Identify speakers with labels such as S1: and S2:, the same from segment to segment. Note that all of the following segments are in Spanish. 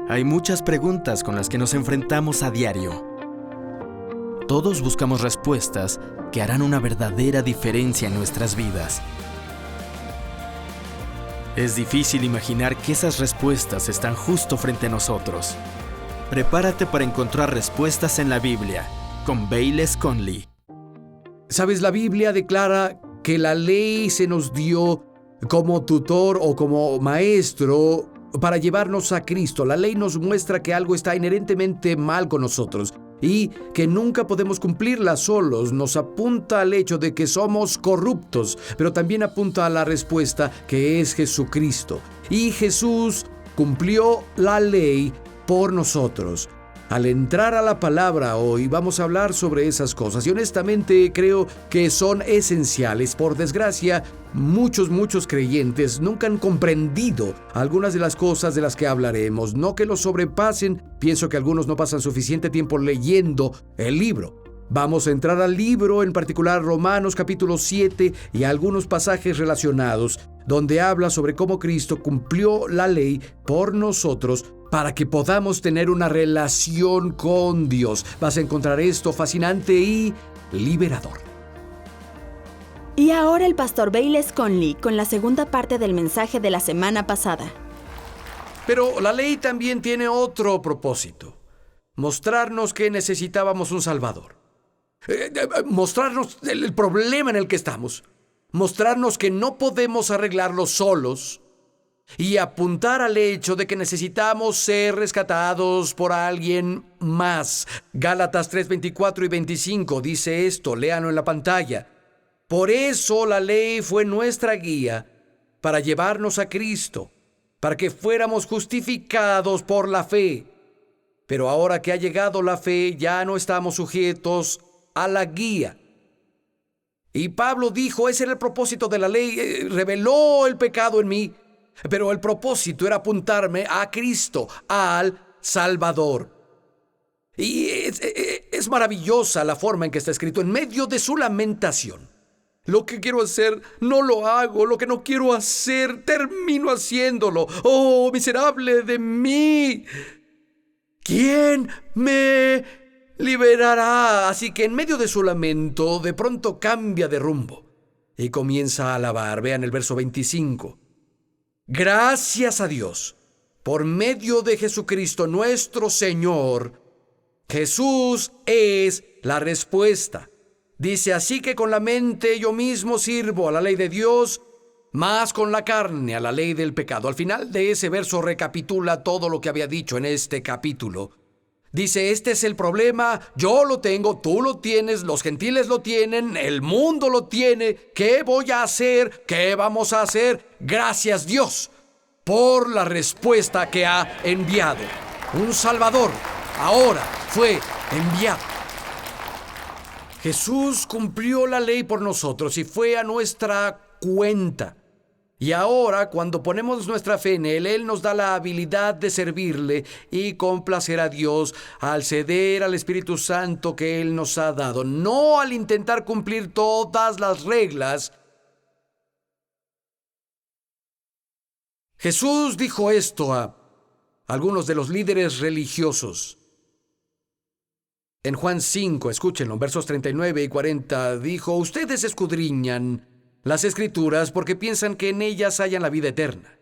S1: Hay muchas preguntas con las que nos enfrentamos a diario. Todos buscamos respuestas que harán una verdadera diferencia en nuestras vidas. Es difícil imaginar que esas respuestas están justo frente a nosotros. Prepárate para encontrar respuestas en la Biblia con Bayless Conley.
S2: Sabes, la Biblia declara que la ley se nos dio como tutor o como maestro para llevarnos a Cristo. La ley nos muestra que algo está inherentemente mal con nosotros y que nunca podemos cumplirla solos. Nos apunta al hecho de que somos corruptos, pero también apunta a la respuesta que es Jesucristo. Y Jesús cumplió la ley por nosotros. Al entrar a la palabra hoy vamos a hablar sobre esas cosas y honestamente creo que son esenciales. Por desgracia, muchos creyentes nunca han comprendido algunas de las cosas de las que hablaremos. No que los sobrepasen, pienso que algunos no pasan suficiente tiempo leyendo el libro. Vamos a entrar al libro, en particular Romanos capítulo 7 y algunos pasajes relacionados, donde habla sobre cómo Cristo cumplió la ley por nosotros para que podamos tener una relación con Dios. Vas a encontrar esto fascinante y liberador.
S3: Y ahora el pastor Bayless Conley con la segunda parte del mensaje de la semana pasada.
S2: Pero la ley también tiene otro propósito: mostrarnos que necesitábamos un Salvador. Mostrarnos el problema en el que estamos. Mostrarnos que no podemos arreglarlo solos. Y apuntar al hecho de que necesitamos ser rescatados por alguien más. Gálatas 3:24 y 25 dice esto, léanlo en la pantalla. Por eso la ley fue nuestra guía para llevarnos a Cristo, para que fuéramos justificados por la fe. Pero ahora que ha llegado la fe, ya no estamos sujetos a la guía. Y Pablo dijo, ese era el propósito de la ley, reveló el pecado en mí. Pero el propósito era apuntarme a Cristo, al Salvador. Y es maravillosa la forma en que está escrito, en medio de su lamentación. Lo que quiero hacer, no lo hago. Lo que no quiero hacer, termino haciéndolo. ¡Oh, miserable de mí! ¿Quién me liberará? Así que en medio de su lamento, de pronto cambia de rumbo y comienza a alabar. Vean el verso 25. Gracias a Dios, por medio de Jesucristo nuestro Señor. Jesús es la respuesta. Dice, así que con la mente yo mismo sirvo a la ley de Dios, más con la carne a la ley del pecado. Al final de ese verso recapitula todo lo que había dicho en este capítulo. Dice, este es el problema, yo lo tengo, tú lo tienes, los gentiles lo tienen, el mundo lo tiene. ¿Qué voy a hacer? ¿Qué vamos a hacer? Gracias Dios por la respuesta que ha enviado. Un Salvador ahora fue enviado. Jesús cumplió la ley por nosotros y fue a nuestra cuenta. Y ahora, cuando ponemos nuestra fe en Él nos da la habilidad de servirle y complacer a Dios al ceder al Espíritu Santo que Él nos ha dado, no al intentar cumplir todas las reglas. Jesús dijo esto a algunos de los líderes religiosos. En Juan 5, escúchenlo, versos 39 y 40, dijo, ustedes escudriñan las Escrituras porque piensan que en ellas hallan la vida eterna.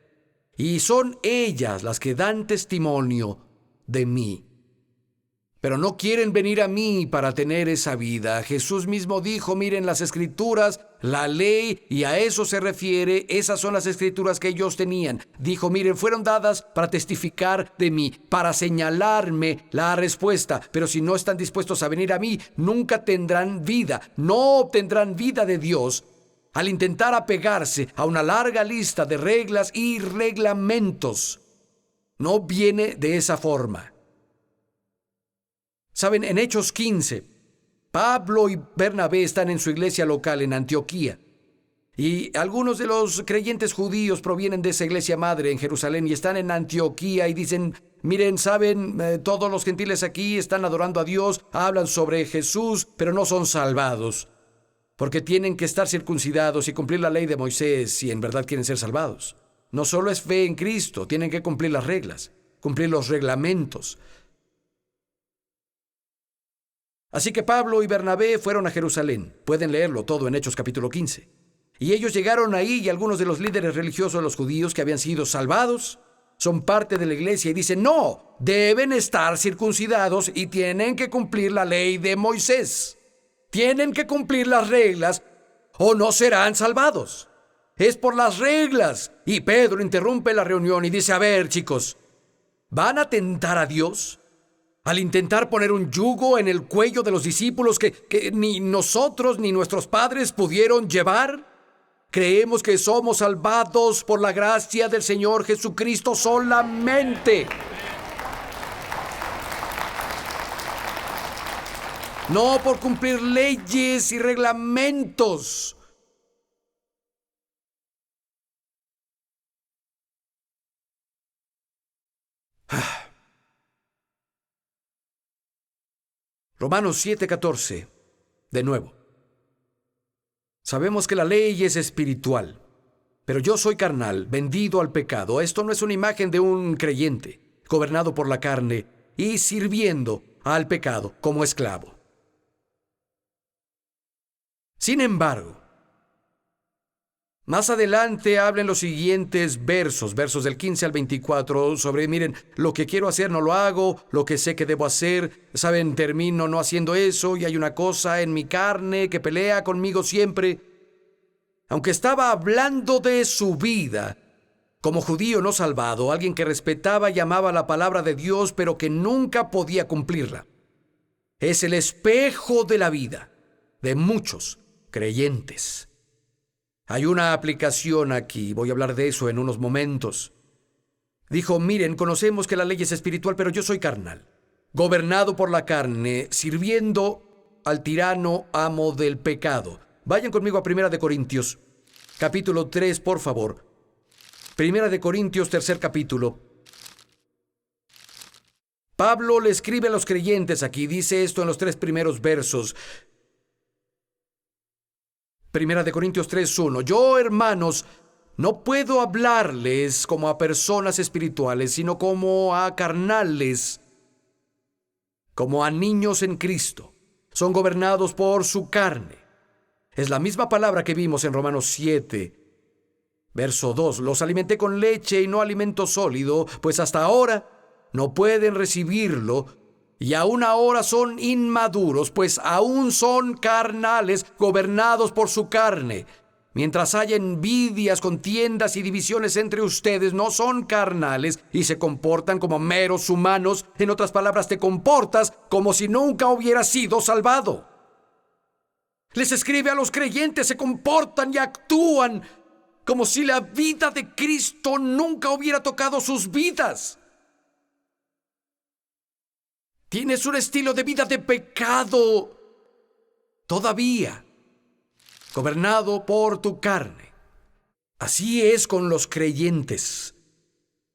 S2: Y son ellas las que dan testimonio de mí. Pero no quieren venir a mí para tener esa vida. Jesús mismo dijo, miren las Escrituras, la ley, y a eso se refiere, esas son las Escrituras que ellos tenían. Dijo, miren, fueron dadas para testificar de mí, para señalarme la respuesta. Pero si no están dispuestos a venir a mí, nunca tendrán vida, no obtendrán vida de Dios. Al intentar apegarse a una larga lista de reglas y reglamentos, no viene de esa forma. Saben, en Hechos 15, Pablo y Bernabé están en su iglesia local en Antioquía. Y algunos de los creyentes judíos provienen de esa iglesia madre en Jerusalén y están en Antioquía y dicen, miren, saben, todos los gentiles aquí están adorando a Dios, hablan sobre Jesús, pero no son salvados. Porque tienen que estar circuncidados y cumplir la ley de Moisés si en verdad quieren ser salvados. No solo es fe en Cristo, tienen que cumplir las reglas. cumplir los reglamentos. Así que Pablo y Bernabé fueron a Jerusalén. Pueden leerlo todo en Hechos capítulo 15. Y ellos llegaron ahí y algunos de los líderes religiosos de los judíos que habían sido salvados son parte de la iglesia y dicen, no, deben estar circuncidados y tienen que cumplir la ley de Moisés. Tienen que cumplir las reglas o no serán salvados. Es por las reglas. Y Pedro interrumpe la reunión y dice, a ver, chicos, ¿van a tentar a Dios al intentar poner un yugo en el cuello de los discípulos que ni nosotros ni nuestros padres pudieron llevar? Creemos que somos salvados por la gracia del Señor Jesucristo solamente. No por cumplir leyes y reglamentos. Romanos 7:14, de nuevo. Sabemos que la ley es espiritual, pero yo soy carnal, vendido al pecado. Esto no es una imagen de un creyente, gobernado por la carne y sirviendo al pecado como esclavo. Sin embargo, más adelante hablen los siguientes versos del 15 al 24, sobre, miren, lo que quiero hacer no lo hago, lo que sé que debo hacer, saben, termino no haciendo eso, y hay una cosa en mi carne que pelea conmigo siempre. Aunque estaba hablando de su vida, como judío no salvado, alguien que respetaba y amaba la palabra de Dios, pero que nunca podía cumplirla. Es el espejo de la vida de muchos creyentes. Hay una aplicación aquí, voy a hablar de eso en unos momentos. Dijo, miren, conocemos que la ley es espiritual, pero yo soy carnal, gobernado por la carne, sirviendo al tirano amo del pecado. Vayan conmigo a 1 Corintios, capítulo 3, por favor. 1 Corintios, 3 capítulo. Pablo le escribe a los creyentes aquí, dice esto en los 3 primeros versos. 1 Corintios 3:1. Yo, hermanos, no puedo hablarles como a personas espirituales, sino como a carnales, como a niños en Cristo. Son gobernados por su carne. Es la misma palabra que vimos en Romanos 7, verso 2. Los alimenté con leche y no alimento sólido, pues hasta ahora no pueden recibirlo, y aún ahora son inmaduros, pues aún son carnales, gobernados por su carne. Mientras haya envidias, contiendas y divisiones entre ustedes, no son carnales y se comportan como meros humanos. En otras palabras, te comportas como si nunca hubieras sido salvado. Les escribe a los creyentes, se comportan y actúan como si la vida de Cristo nunca hubiera tocado sus vidas. Tienes un estilo de vida de pecado todavía, gobernado por tu carne. Así es con los creyentes.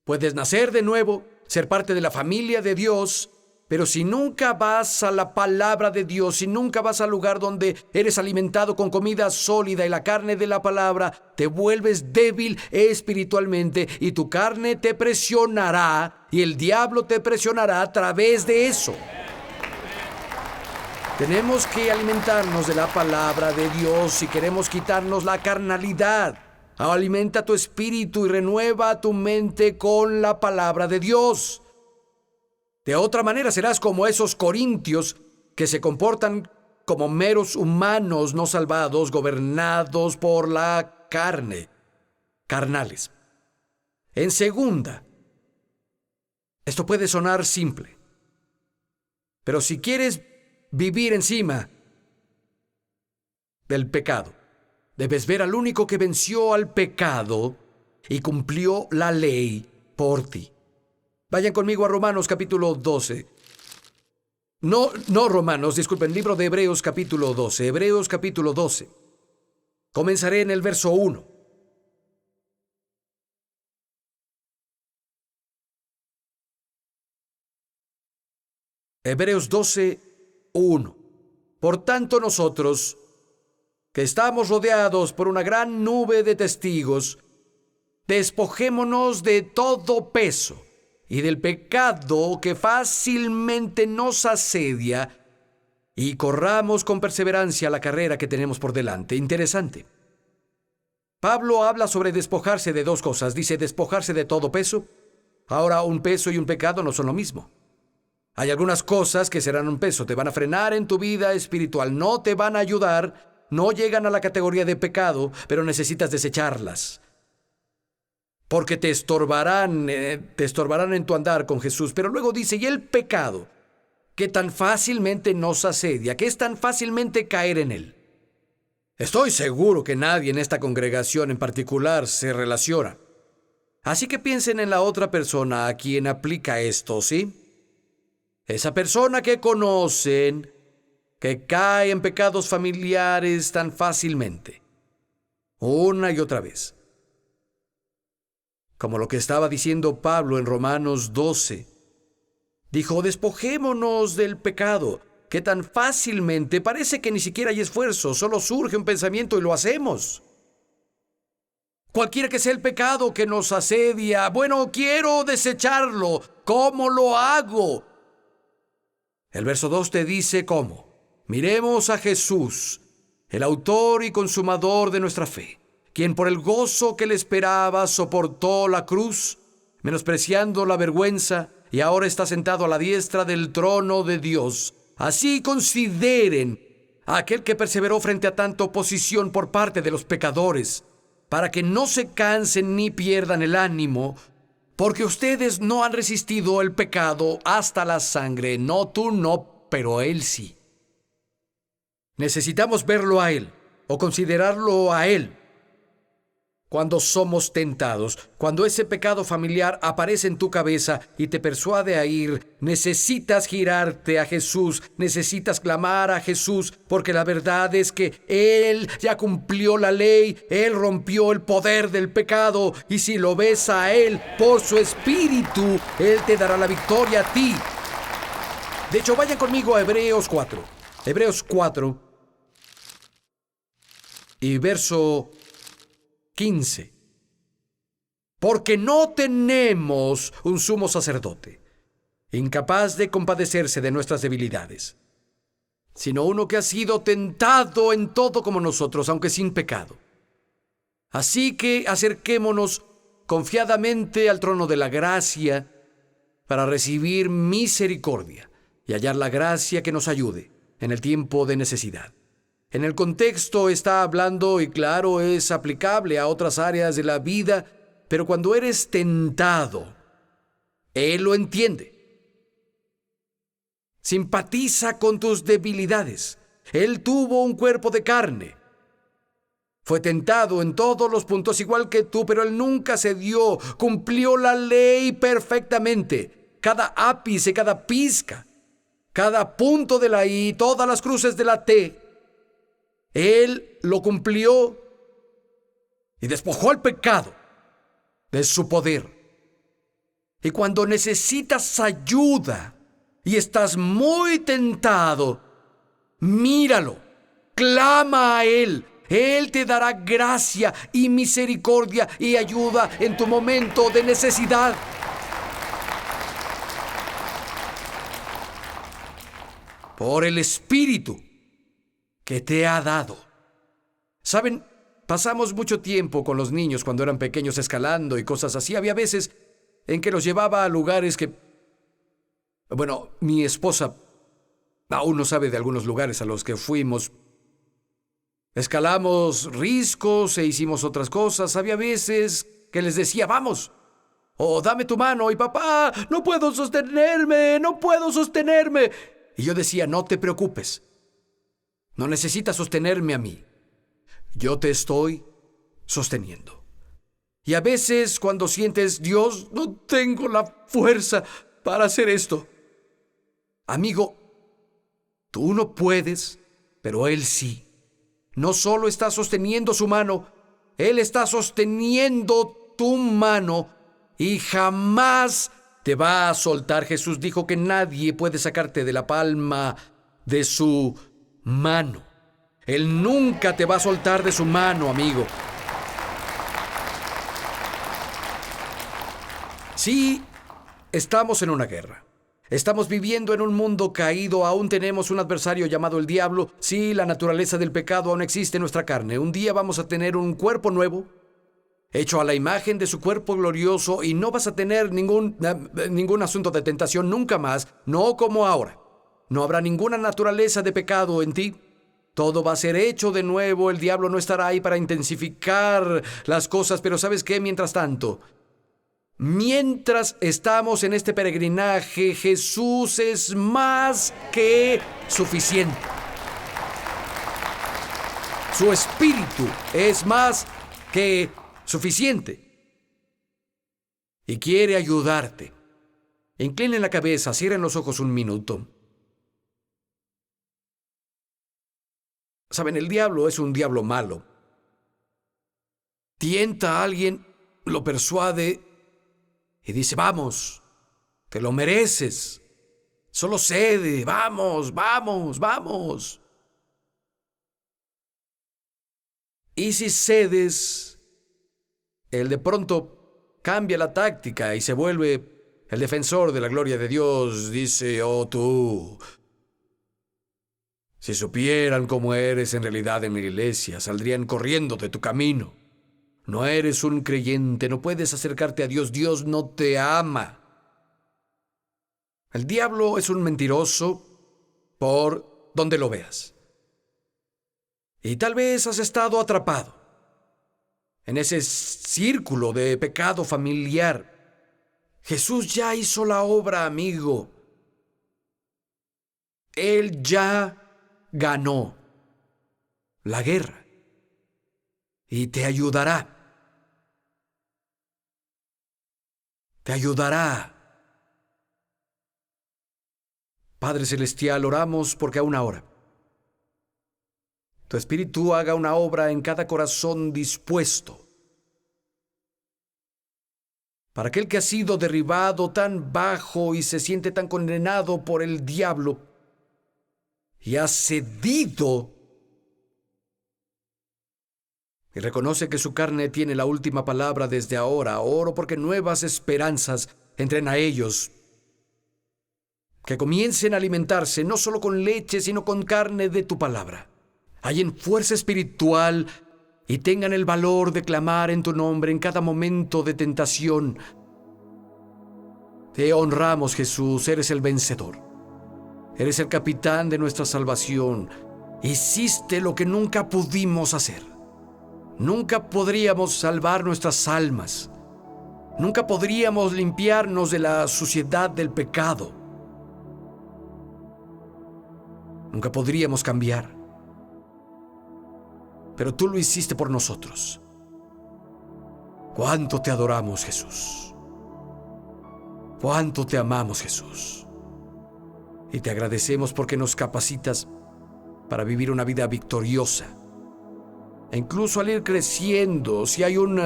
S2: Puedes nacer de nuevo, ser parte de la familia de Dios, pero si nunca vas a la palabra de Dios, si nunca vas al lugar donde eres alimentado con comida sólida y la carne de la palabra, te vuelves débil espiritualmente y tu carne te presionará y el diablo te presionará a través de eso. Tenemos que alimentarnos de la palabra de Dios si queremos quitarnos la carnalidad. Alimenta tu espíritu y renueva tu mente con la palabra de Dios. De otra manera serás como esos corintios que se comportan como meros humanos no salvados, gobernados por la carne, carnales. En segunda, esto puede sonar simple, pero si quieres vivir encima del pecado, debes ver al único que venció al pecado y cumplió la ley por ti. Vayan conmigo a Romanos capítulo 12. No Romanos, disculpen, libro de Hebreos capítulo 12. Hebreos capítulo 12. Comenzaré en el verso 1. Hebreos 12, 1. Por tanto nosotros, que estamos rodeados por una gran nube de testigos, despojémonos de todo peso y del pecado que fácilmente nos asedia y corramos con perseverancia la carrera que tenemos por delante. Interesante. Pablo habla sobre despojarse de dos cosas. Dice despojarse de todo peso. Ahora, un peso y un pecado no son lo mismo. Hay algunas cosas que serán un peso, te van a frenar en tu vida espiritual, no te van a ayudar, no llegan a la categoría de pecado, pero necesitas desecharlas. Porque te estorbarán en tu andar con Jesús. Pero luego dice, y el pecado, que tan fácilmente nos asedia, que es tan fácilmente caer en él. Estoy seguro que nadie en esta congregación en particular se relaciona. Así que piensen en la otra persona a quien aplica esto, ¿sí? Esa persona que conocen, que cae en pecados familiares tan fácilmente, una y otra vez. Como lo que estaba diciendo Pablo en Romanos 12. Dijo, despojémonos del pecado, que tan fácilmente parece que ni siquiera hay esfuerzo, solo surge un pensamiento y lo hacemos. Cualquiera que sea el pecado que nos asedia, bueno, quiero desecharlo. ¿Cómo lo hago? El verso 2 te dice cómo. Miremos a Jesús, el autor y consumador de nuestra fe, quien por el gozo que le esperaba soportó la cruz, menospreciando la vergüenza, y ahora está sentado a la diestra del trono de Dios. Así consideren a aquel que perseveró frente a tanta oposición por parte de los pecadores, para que no se cansen ni pierdan el ánimo, porque ustedes no han resistido el pecado hasta la sangre. No, tú no, pero él sí. Necesitamos verlo a él, o considerarlo a él, cuando somos tentados. Cuando ese pecado familiar aparece en tu cabeza y te persuade a ir, necesitas girarte a Jesús, necesitas clamar a Jesús, porque la verdad es que Él ya cumplió la ley, Él rompió el poder del pecado, y si lo ves a Él por su Espíritu, Él te dará la victoria a ti. De hecho, vayan conmigo a Hebreos 4. Hebreos 4 y verso 15. Porque no tenemos un sumo sacerdote, incapaz de compadecerse de nuestras debilidades, sino uno que ha sido tentado en todo como nosotros, aunque sin pecado. Así que acerquémonos confiadamente al trono de la gracia para recibir misericordia y hallar la gracia que nos ayude en el tiempo de necesidad. En el contexto está hablando, y claro, es aplicable a otras áreas de la vida, pero cuando eres tentado, Él lo entiende. Simpatiza con tus debilidades. Él tuvo un cuerpo de carne. Fue tentado en todos los puntos igual que tú, pero Él nunca cedió. Cumplió la ley perfectamente. Cada ápice, cada pizca, cada punto de la I, todas las cruces de la T, Él lo cumplió y despojó al pecado de su poder. Y cuando necesitas ayuda y estás muy tentado, míralo, clama a Él. Él te dará gracia y misericordia y ayuda en tu momento de necesidad. Por el Espíritu que te ha dado. ¿Saben? Pasamos mucho tiempo con los niños cuando eran pequeños escalando y cosas así. Había veces en que los llevaba a lugares que... Bueno, mi esposa aún no sabe de algunos lugares a los que fuimos. Escalamos riscos e hicimos otras cosas. Había veces que les decía, vamos, o dame tu mano, y papá, no puedo sostenerme. Y yo decía, no te preocupes. No necesitas sostenerme a mí. Yo te estoy sosteniendo. Y a veces cuando sientes, Dios, no tengo la fuerza para hacer esto. Amigo, tú no puedes, pero Él sí. No solo está sosteniendo su mano, Él está sosteniendo tu mano y jamás te va a soltar. Jesús dijo que nadie puede sacarte de la palma de su mano. Él nunca te va a soltar de su mano, amigo. Sí, Estamos en una guerra. Estamos viviendo en un mundo caído, aún tenemos un adversario llamado el diablo. Sí, la naturaleza del pecado aún existe en nuestra carne. Un día vamos a tener un cuerpo nuevo, hecho a la imagen de su cuerpo glorioso, y no vas a tener ningún asunto de tentación nunca más, no como ahora. No habrá ninguna naturaleza de pecado en ti. Todo va a ser hecho de nuevo. El diablo no estará ahí para intensificar las cosas, pero ¿sabes qué? Mientras tanto, mientras estamos en este peregrinaje, Jesús es más que suficiente. Su espíritu es más que suficiente. Y quiere ayudarte. Inclinen la cabeza, cierren los ojos un minuto. Saben, el diablo es un diablo malo. Tienta a alguien, lo persuade y dice: vamos, te lo mereces. Solo cede, vamos, vamos, vamos. Y si cedes, él de pronto cambia la táctica y se vuelve el defensor de la gloria de Dios. Dice: oh tú, si supieran cómo eres en realidad en la iglesia, saldrían corriendo de tu camino. No eres un creyente, no puedes acercarte a Dios, Dios no te ama. El diablo es un mentiroso por donde lo veas. Y tal vez has estado atrapado en ese círculo de pecado familiar. Jesús ya hizo la obra, amigo. Él ya ganó la guerra y te ayudará. Te ayudará. Padre Celestial, oramos porque aún ahora tu Espíritu haga una obra en cada corazón dispuesto para aquel que ha sido derribado tan bajo y se siente tan condenado por el diablo y ha cedido y reconoce que su carne tiene la última palabra desde ahora. Oro porque nuevas esperanzas entren a ellos, que comiencen a alimentarse no solo con leche, sino con carne de tu palabra. Hallen fuerza espiritual y tengan el valor de clamar en tu nombre en cada momento de tentación. Te honramos, Jesús, eres el vencedor. Eres el capitán de nuestra salvación. Hiciste lo que nunca pudimos hacer. Nunca podríamos salvar nuestras almas. Nunca podríamos limpiarnos de la suciedad del pecado. Nunca podríamos cambiar. Pero tú lo hiciste por nosotros. Cuánto te adoramos, Jesús. Cuánto te amamos, Jesús. Y te agradecemos porque nos capacitas para vivir una vida victoriosa. E incluso al ir creciendo, si hay un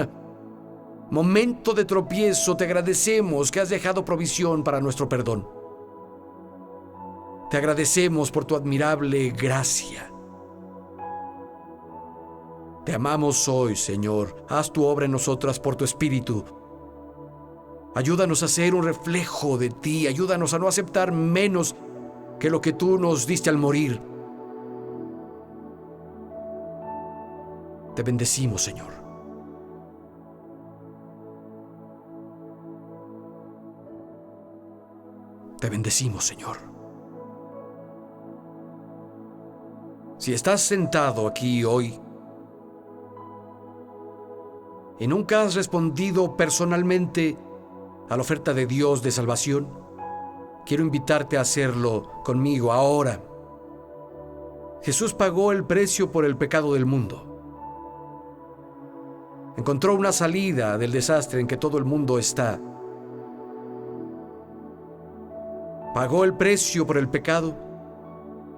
S2: momento de tropiezo, te agradecemos que has dejado provisión para nuestro perdón. Te agradecemos por tu admirable gracia. Te amamos hoy, Señor. Haz tu obra en nosotras por tu Espíritu. Ayúdanos a ser un reflejo de ti. Ayúdanos a no aceptar menos que lo que tú nos diste al morir. Te bendecimos, Señor. Te bendecimos, Señor. Si estás sentado aquí hoy y nunca has respondido personalmente a la oferta de Dios de salvación, quiero invitarte a hacerlo conmigo ahora. Jesús pagó el precio por el pecado del mundo. Encontró una salida del desastre en que todo el mundo está. Pagó el precio por el pecado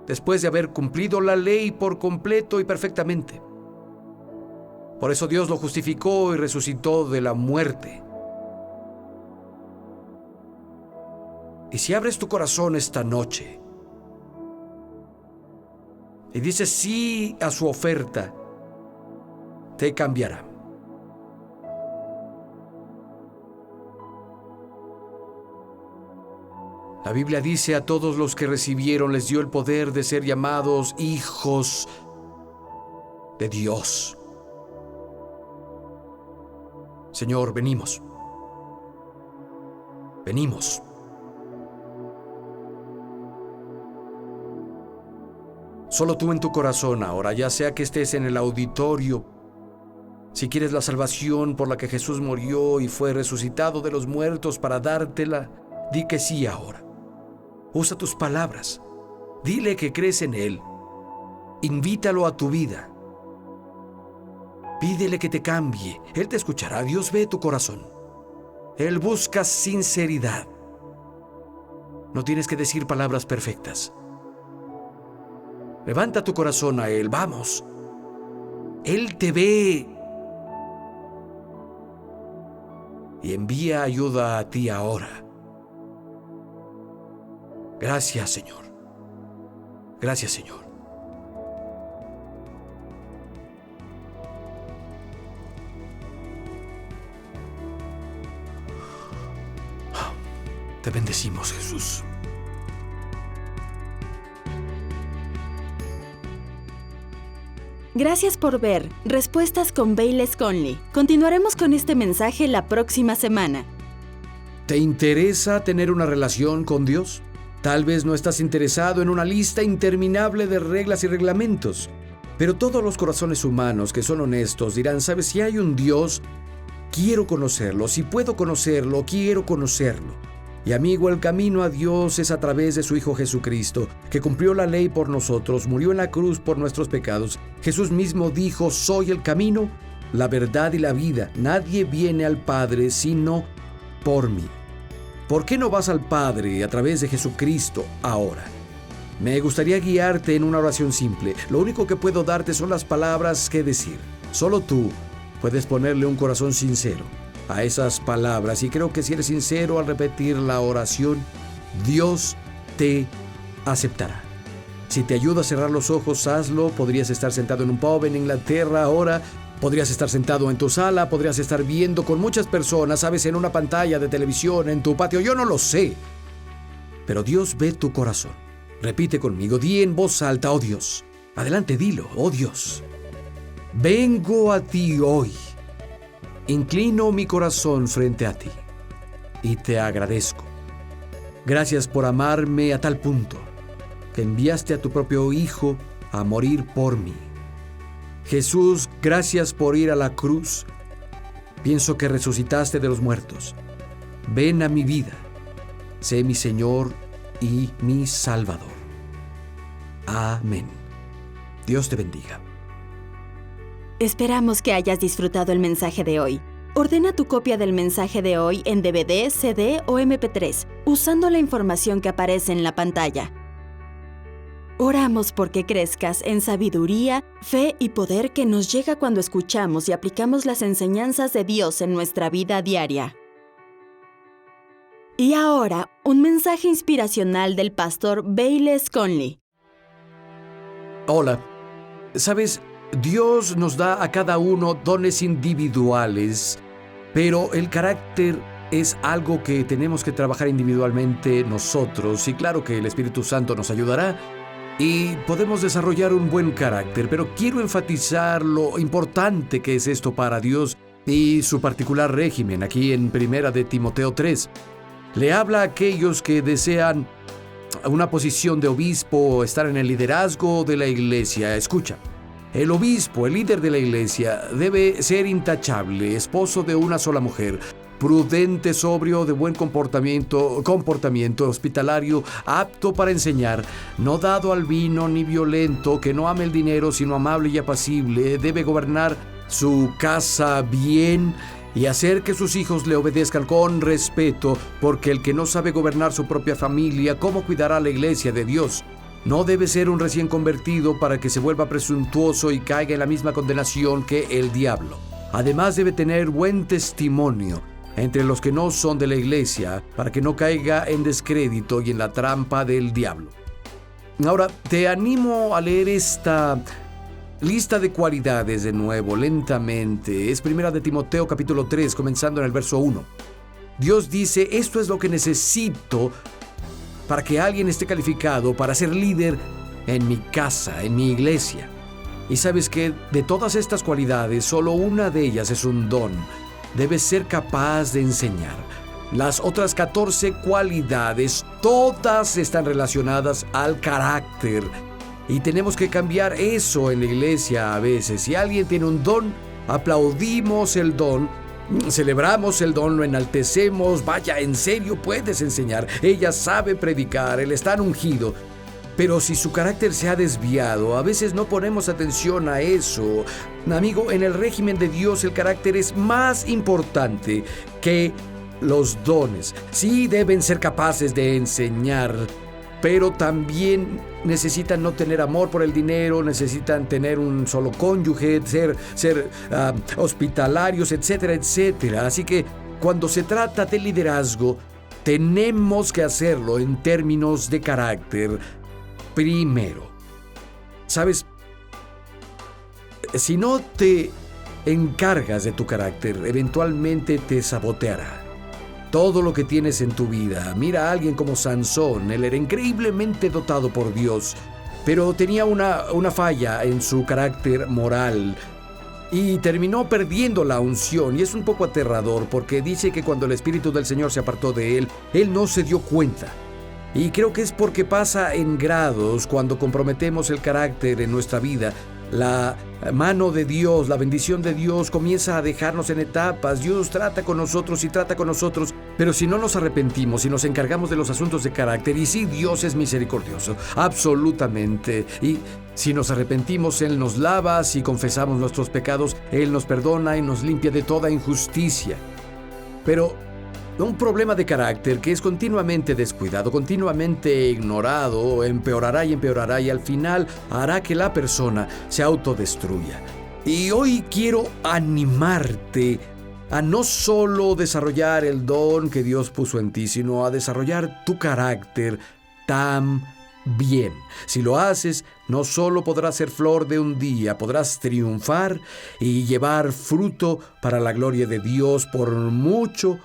S2: después de haber cumplido la ley por completo y perfectamente. Por eso Dios lo justificó y resucitó de la muerte. Y si abres tu corazón esta noche y dices sí a su oferta, te cambiará. La Biblia dice: a todos los que recibieron les dio el poder de ser llamados hijos de Dios. Señor, venimos. Venimos. Solo tú en tu corazón ahora, ya sea que estés en el auditorio, si quieres la salvación por la que Jesús murió y fue resucitado de los muertos para dártela, di que sí ahora. Usa tus palabras. Dile que crees en Él. Invítalo a tu vida. Pídele que te cambie. Él te escuchará. Dios ve tu corazón. Él busca sinceridad. No tienes que decir palabras perfectas. Levanta tu corazón a Él. Vamos. Él te ve. Y envía ayuda a ti ahora. Gracias, Señor. Gracias, Señor. Te bendecimos, Jesús.
S3: Gracias por ver Respuestas con Bayless Conley. Continuaremos con este mensaje la próxima semana.
S2: ¿Te interesa tener una relación con Dios? Tal vez no estás interesado en una lista interminable de reglas y reglamentos, pero todos los corazones humanos que son honestos dirán: ¿sabes? Si hay un Dios, quiero conocerlo. Si puedo conocerlo, quiero conocerlo. Y amigo, el camino a Dios es a través de su Hijo Jesucristo, que cumplió la ley por nosotros, murió en la cruz por nuestros pecados. Jesús mismo dijo: soy el camino, la verdad y la vida. Nadie viene al Padre sino por mí. ¿Por qué no vas al Padre a través de Jesucristo ahora? Me gustaría guiarte en una oración simple. Lo único que puedo darte son las palabras que decir. Solo tú puedes ponerle un corazón sincero a esas palabras, y creo que si eres sincero al repetir la oración, Dios te aceptará. Si te ayuda a cerrar los ojos, hazlo. Podrías estar sentado en un pub en Inglaterra ahora. Podrías estar sentado en tu sala, podrías estar viendo con muchas personas, sabes, en una pantalla de televisión, en tu patio, yo no lo sé. Pero Dios ve tu corazón. Repite conmigo, di en voz alta: oh Dios. Adelante, dilo: oh Dios. Vengo a ti hoy. Inclino mi corazón frente a ti y te agradezco. Gracias por amarme a tal punto que enviaste a tu propio Hijo a morir por mí. Jesús, gracias por ir a la cruz. Pienso que resucitaste de los muertos. Ven a mi vida. Sé mi Señor y mi Salvador. Amén. Dios te bendiga.
S3: Esperamos que hayas disfrutado el mensaje de hoy. Ordena tu copia del mensaje de hoy en DVD, CD o MP3, usando la información que aparece en la pantalla. Oramos porque crezcas en sabiduría, fe y poder que nos llega cuando escuchamos y aplicamos las enseñanzas de Dios en nuestra vida diaria. Y ahora, un mensaje inspiracional del pastor Bayless Conley.
S2: Hola. ¿Sabes? Dios nos da a cada uno dones individuales, pero el carácter es algo que tenemos que trabajar individualmente nosotros. Y claro que el Espíritu Santo nos ayudará y podemos desarrollar un buen carácter, pero quiero enfatizar lo importante que es esto para Dios y su particular régimen. Aquí en 1 de Timoteo 3, le habla a aquellos que desean una posición de obispo o estar en el liderazgo de la iglesia. Escucha, el obispo, el líder de la iglesia, debe ser intachable, esposo de una sola mujer, prudente, sobrio, de buen comportamiento, hospitalario, apto para enseñar, no dado al vino ni violento, que no ame el dinero, sino amable y apacible. Debe gobernar su casa bien y hacer que sus hijos le obedezcan con respeto, porque el que no sabe gobernar su propia familia, ¿cómo cuidará la iglesia de Dios? No debe ser un recién convertido para que se vuelva presuntuoso y caiga en la misma condenación que el diablo. Además, debe tener buen testimonio entre los que no son de la iglesia, para que no caiga en descrédito y en la trampa del diablo. Ahora, te animo a leer esta lista de cualidades de nuevo, lentamente. Es 1 de Timoteo capítulo 3, comenzando en el verso 1. Dios dice: esto es lo que necesito para que alguien esté calificado para ser líder en mi casa, en mi iglesia. Y sabes que de todas estas cualidades, solo una de ellas es un don. Debes ser capaz de enseñar. Las otras 14 cualidades, todas están relacionadas al carácter. Y tenemos que cambiar eso en la iglesia a veces. Si alguien tiene un don, aplaudimos el don, celebramos el don, lo enaltecemos. Vaya, en serio puedes enseñar. Ella sabe predicar, él está ungido. Pero si su carácter se ha desviado, a veces no ponemos atención a eso. Amigo, en el régimen de Dios el carácter es más importante que los dones. Sí deben ser capaces de enseñar, pero también necesitan no tener amor por el dinero, necesitan tener un solo cónyuge, ser hospitalarios, etcétera, etcétera. Así que cuando se trata de liderazgo, tenemos que hacerlo en términos de carácter primero. ¿Sabes? Si no te encargas de tu carácter, eventualmente te saboteará todo lo que tienes en tu vida. Mira a alguien como Sansón. Él era increíblemente dotado por Dios, pero tenía una falla en su carácter moral y terminó perdiendo la unción. Y es un poco aterrador porque dice que cuando el Espíritu del Señor se apartó de él, él no se dio cuenta. Y creo que es porque pasa en grados. Cuando comprometemos el carácter en nuestra vida, la mano de Dios, la bendición de Dios comienza a dejarnos en etapas. Dios trata con nosotros y trata con nosotros, pero si no nos arrepentimos y nos encargamos de los asuntos de carácter, y sí, Dios es misericordioso, absolutamente, y si nos arrepentimos, Él nos lava. Si confesamos nuestros pecados, Él nos perdona y nos limpia de toda injusticia. Pero un problema de carácter que es continuamente descuidado, continuamente ignorado, empeorará y al final hará que la persona se autodestruya. Y hoy quiero animarte a no solo desarrollar el don que Dios puso en ti, sino a desarrollar tu carácter también. Si lo haces, no solo podrás ser flor de un día, podrás triunfar y llevar fruto para la gloria de Dios por mucho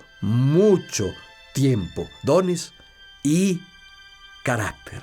S2: tiempo. Dones y carácter.